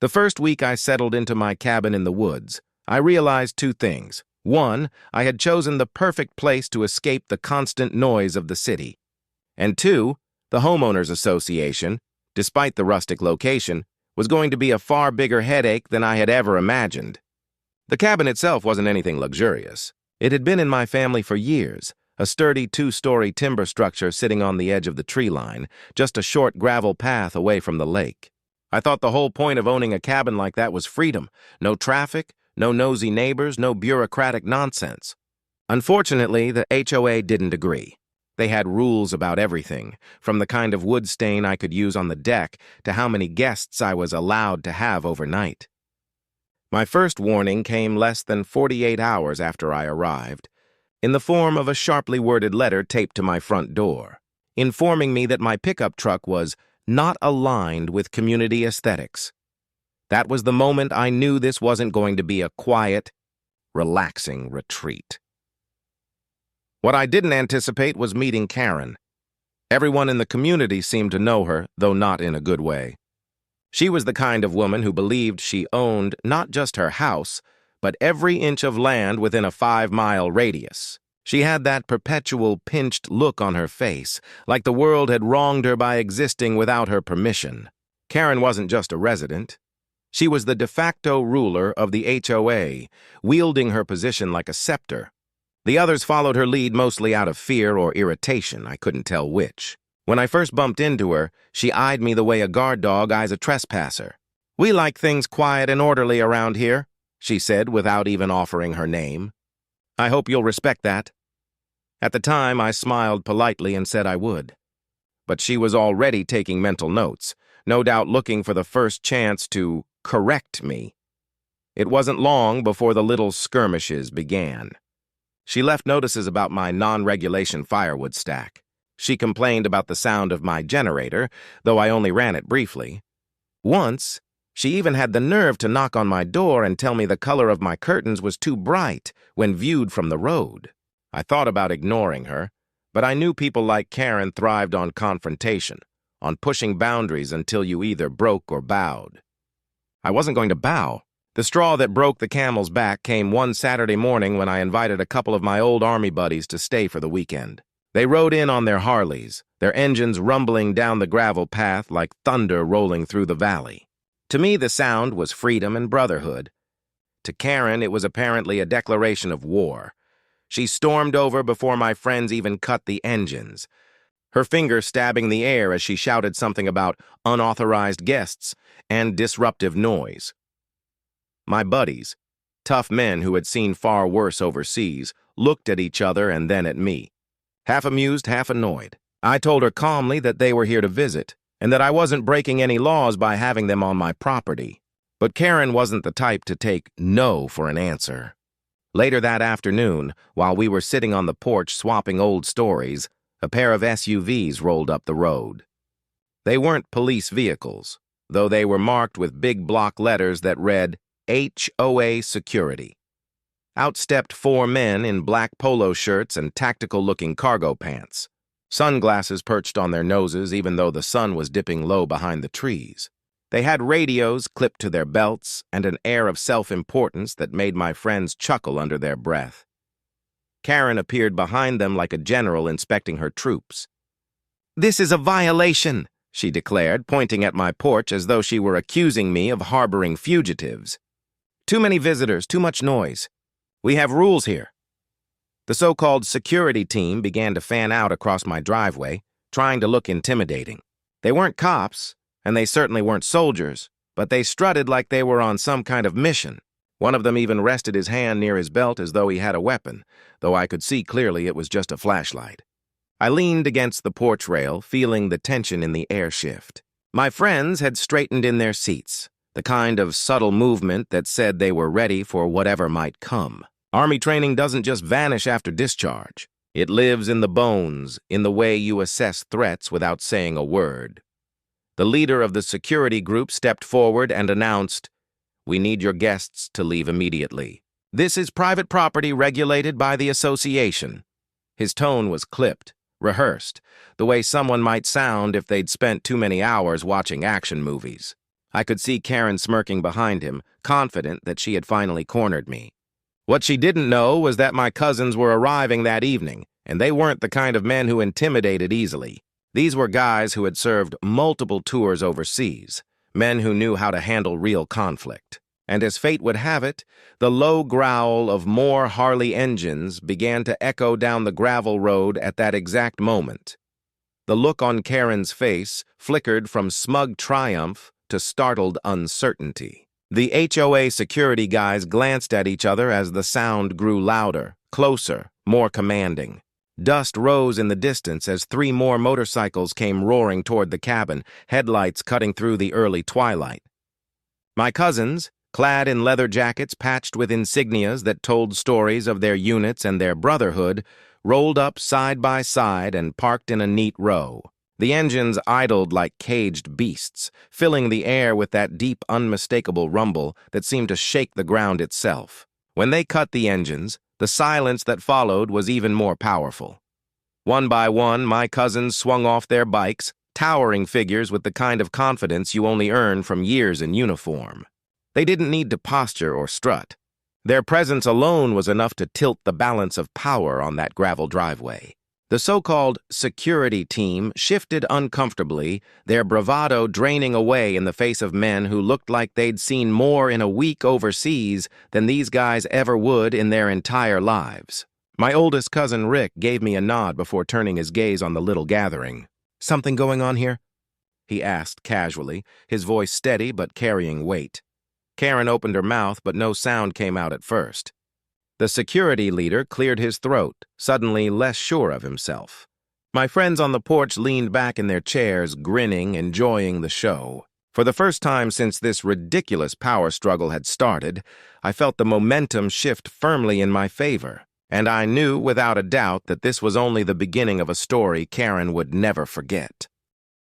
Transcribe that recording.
The first week I settled into my cabin in the woods, I realized two things. One, I had chosen the perfect place to escape the constant noise of the city. And two, the homeowners association, despite the rustic location, was going to be a far bigger headache than I had ever imagined. The cabin itself wasn't anything luxurious. It had been in my family for years, a sturdy two-story timber structure sitting on the edge of the tree line, just a short gravel path away from the lake. I thought the whole point of owning a cabin like that was freedom. No traffic, no nosy neighbors, no bureaucratic nonsense. Unfortunately, the HOA didn't agree. They had rules about everything, from the kind of wood stain I could use on the deck to how many guests I was allowed to have overnight. My first warning came less than 48 hours after I arrived, in the form of a sharply worded letter taped to my front door, informing me that my pickup truck was not aligned with community aesthetics. That was the moment I knew this wasn't going to be a quiet, relaxing retreat. What I didn't anticipate was meeting Karen. Everyone in the community seemed to know her, though not in a good way. She was the kind of woman who believed she owned not just her house, but every inch of land within a 5-mile radius. She had that perpetual pinched look on her face, like the world had wronged her by existing without her permission. Karen wasn't just a resident. She was the de facto ruler of the HOA, wielding her position like a scepter. The others followed her lead mostly out of fear or irritation, I couldn't tell which. When I first bumped into her, she eyed me the way a guard dog eyes a trespasser. "We like things quiet and orderly around here," she said without even offering her name. "I hope you'll respect that." At the time, I smiled politely and said I would. But she was already taking mental notes, no doubt looking for the first chance to correct me. It wasn't long before the little skirmishes began. She left notices about my non-regulation firewood stack. She complained about the sound of my generator, though I only ran it briefly. Once, she even had the nerve to knock on my door and tell me the color of my curtains was too bright when viewed from the road. I thought about ignoring her, but I knew people like Karen thrived on confrontation, on pushing boundaries until you either broke or bowed. I wasn't going to bow. The straw that broke the camel's back came one Saturday morning when I invited a couple of my old Army buddies to stay for the weekend. They rode in on their Harleys, their engines rumbling down the gravel path like thunder rolling through the valley. To me, the sound was freedom and brotherhood. To Karen, it was apparently a declaration of war. She stormed over before my friends even cut the engines, her finger stabbing the air as she shouted something about unauthorized guests and disruptive noise. My buddies, tough men who had seen far worse overseas, looked at each other and then at me. Half amused, half annoyed. I told her calmly that they were here to visit, and that I wasn't breaking any laws by having them on my property. But Karen wasn't the type to take no for an answer. Later that afternoon, while we were sitting on the porch swapping old stories, a pair of SUVs rolled up the road. They weren't police vehicles, though they were marked with big block letters that read HOA Security. Out stepped 4 men in black polo shirts and tactical-looking cargo pants. Sunglasses perched on their noses even though the sun was dipping low behind the trees. They had radios clipped to their belts and an air of self-importance that made my friends chuckle under their breath. Karen appeared behind them like a general inspecting her troops. "This is a violation," she declared, pointing at my porch as though she were accusing me of harboring fugitives. "Too many visitors, too much noise. We have rules here." The so-called security team began to fan out across my driveway, trying to look intimidating. They weren't cops, and they certainly weren't soldiers, but they strutted like they were on some kind of mission. One of them even rested his hand near his belt as though he had a weapon, though I could see clearly it was just a flashlight. I leaned against the porch rail, feeling the tension in the air shift. My friends had straightened in their seats, the kind of subtle movement that said they were ready for whatever might come. Army training doesn't just vanish after discharge. It lives in the bones, in the way you assess threats without saying a word. The leader of the security group stepped forward and announced, "We need your guests to leave immediately. This is private property regulated by the association." His tone was clipped, rehearsed, the way someone might sound if they'd spent too many hours watching action movies. I could see Karen smirking behind him, confident that she had finally cornered me. What she didn't know was that my cousins were arriving that evening, and they weren't the kind of men who intimidated easily. These were guys who had served multiple tours overseas, men who knew how to handle real conflict. And as fate would have it, the low growl of more Harley engines began to echo down the gravel road at that exact moment. The look on Karen's face flickered from smug triumph to startled uncertainty. The HOA security guys glanced at each other as the sound grew louder, closer, more commanding. Dust rose in the distance as 3 more motorcycles came roaring toward the cabin, headlights cutting through the early twilight. My cousins, clad in leather jackets patched with insignias that told stories of their units and their brotherhood, rolled up side by side and parked in a neat row. The engines idled like caged beasts, filling the air with that deep, unmistakable rumble that seemed to shake the ground itself. When they cut the engines, the silence that followed was even more powerful. One by one, my cousins swung off their bikes, towering figures with the kind of confidence you only earn from years in uniform. They didn't need to posture or strut. Their presence alone was enough to tilt the balance of power on that gravel driveway. The so-called security team shifted uncomfortably, their bravado draining away in the face of men who looked like they'd seen more in a week overseas than these guys ever would in their entire lives. My oldest cousin Rick gave me a nod before turning his gaze on the little gathering. "Something going on here?" he asked casually, his voice steady but carrying weight. Karen opened her mouth, but no sound came out at first. The security leader cleared his throat, suddenly less sure of himself. My friends on the porch leaned back in their chairs, grinning, enjoying the show. For the first time since this ridiculous power struggle had started, I felt the momentum shift firmly in my favor, and I knew without a doubt that this was only the beginning of a story Karen would never forget.